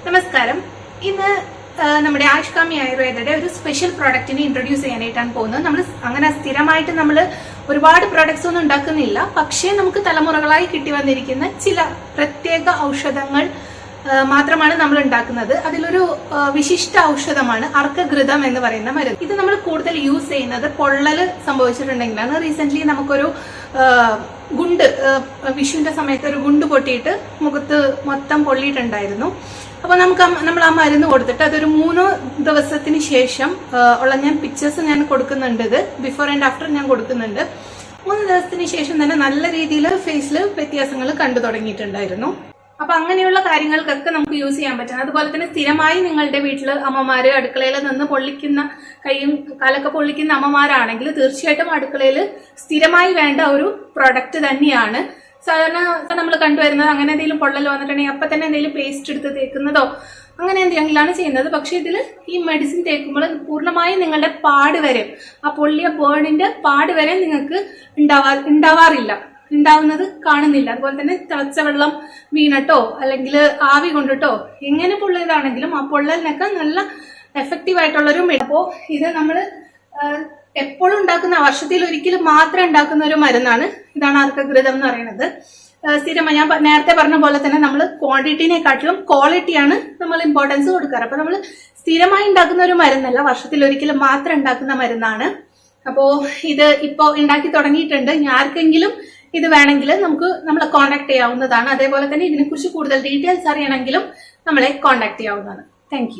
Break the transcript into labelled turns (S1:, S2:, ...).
S1: നമസ്കാരം. ഇന്ന് നമ്മുടെ ആയുഷ്കാമി ആയുർവേദയുടെ ഒരു സ്പെഷ്യൽ പ്രോഡക്റ്റിനെ ഇൻട്രൊഡ്യൂസ് ചെയ്യാനായിട്ടാണ് പോകുന്നത്. നമ്മൾ അങ്ങനെ സ്ഥിരമായിട്ട് നമ്മൾ ഒരുപാട് പ്രോഡക്ട്സ് ഒന്നും ഉണ്ടാക്കുന്നില്ല, പക്ഷേ നമുക്ക് തലമുറകളായി കിട്ടി വന്നിരിക്കുന്ന ചില പ്രത്യേക ഔഷധങ്ങൾ മാത്രമാണ് നമ്മൾ ഉണ്ടാക്കുന്നത്. അതിലൊരു വിശിഷ്ട ഔഷധമാണ് അർക്കഘൃതം എന്ന് പറയുന്ന മരുന്ന്. ഇത് നമ്മൾ കൂടുതൽ യൂസ് ചെയ്യുന്നത് പൊള്ളല് സംഭവിച്ചിട്ടുണ്ടെങ്കിലാണ്. റീസെന്റ് നമുക്കൊരു ഗുണ്ട്, വിഷുവിന്റെ സമയത്ത് ഒരു ഗുണ്ട് പൊട്ടിയിട്ട് മുഖത്ത് മൊത്തം പൊള്ളിയിട്ടുണ്ടായിരുന്നു. അപ്പൊ നമ്മൾ ആ മരുന്ന് കൊടുത്തിട്ട് അതൊരു 3 ദിവസത്തിന് ശേഷം ഉള്ള ഞാൻ പിക്ചേഴ്സ് ഞാൻ കൊടുക്കുന്നുണ്ട്. ഇത് ബിഫോർ ആൻഡ് ആഫ്റ്റർ ഞാൻ കൊടുക്കുന്നുണ്ട്. 3 ദിവസത്തിന് ശേഷം തന്നെ നല്ല രീതിയിൽ ഫേസിൽ വ്യത്യാസങ്ങൾ കണ്ടു തുടങ്ങിയിട്ടുണ്ടായിരുന്നു. അപ്പൊ അങ്ങനെയുള്ള കാര്യങ്ങൾക്കൊക്കെ നമുക്ക് യൂസ് ചെയ്യാൻ പറ്റും. അതുപോലെ തന്നെ സ്ഥിരമായി നിങ്ങളുടെ വീട്ടില് അമ്മമാര് അടുക്കളയിൽ നിന്ന് പൊള്ളിക്കുന്ന കൈയും കാലൊക്കെ പൊള്ളിക്കുന്ന അമ്മമാരാണെങ്കിൽ തീർച്ചയായിട്ടും അടുക്കളയിൽ സ്ഥിരമായി വേണ്ട ഒരു പ്രൊഡക്റ്റ് തന്നെയാണ്. സാധാരണ നമ്മൾ കണ്ടുവരുന്നത് അങ്ങനെ എന്തെങ്കിലും പൊള്ളൽ വന്നിട്ടുണ്ടെങ്കിൽ അപ്പൊ തന്നെ എന്തെങ്കിലും പേസ്റ്റ് എടുത്ത് തേക്കുന്നതോ അങ്ങനെ എന്തെങ്കിലാണ് ചെയ്യുന്നത്. പക്ഷെ ഇതിൽ ഈ മെഡിസിൻ തേക്കുമ്പോൾ പൂർണ്ണമായും നിങ്ങളുടെ പാട് വരെ, ആ പൊള്ളിയ ബേണിന്റെ പാട് വരെ നിങ്ങൾക്ക് ഉണ്ടാവുന്നത് കാണുന്നില്ല. അതുപോലെ തന്നെ തിളച്ച വെള്ളം വീണിട്ടോ അല്ലെങ്കിൽ ആവി കൊണ്ടിട്ടോ എങ്ങനെ പൊള്ളിയതാണെങ്കിലും ആ പൊള്ളലിനൊക്കെ നല്ല എഫക്റ്റീവ് ആയിട്ടുള്ളൊരു അപ്പോ ഇത് നമ്മൾ എപ്പോഴും ഉണ്ടാക്കുന്ന, വർഷത്തിൽ ഒരിക്കലും മാത്രം ഉണ്ടാക്കുന്ന ഒരു മരുന്നാണ്. ഇതാണ് അർക്കഘൃതം എന്ന് പറയുന്നത്. സ്ഥിരമായി ഞാൻ നേരത്തെ പറഞ്ഞ പോലെ തന്നെ നമ്മൾ ക്വാണ്ടിറ്റിനെക്കാട്ടിലും ക്വാളിറ്റിയാണ് നമ്മൾ ഇമ്പോർട്ടൻസ് കൊടുക്കാറ്. അപ്പൊ നമ്മൾ സ്ഥിരമായി ഉണ്ടാക്കുന്ന ഒരു മരുന്നല്ല, വർഷത്തിൽ ഒരിക്കലും മാത്രം ഉണ്ടാക്കുന്ന മരുന്നാണ്. അപ്പോ ഇത് ഇപ്പോ ഉണ്ടാക്കി തുടങ്ങിയിട്ടുണ്ട്. ഇനി ആർക്കെങ്കിലും ഇത് വേണമെങ്കിൽ നമ്മളെ കോൺടാക്ട് ചെയ്യാവുന്നതാണ്. അതേപോലെ തന്നെ ഇതിനെക്കുറിച്ച് കൂടുതൽ ഡീറ്റെയിൽസ് അറിയണമെങ്കിലും നമ്മളെ കോൺടാക്ട് ചെയ്യാവുന്നതാണ്. താങ്ക്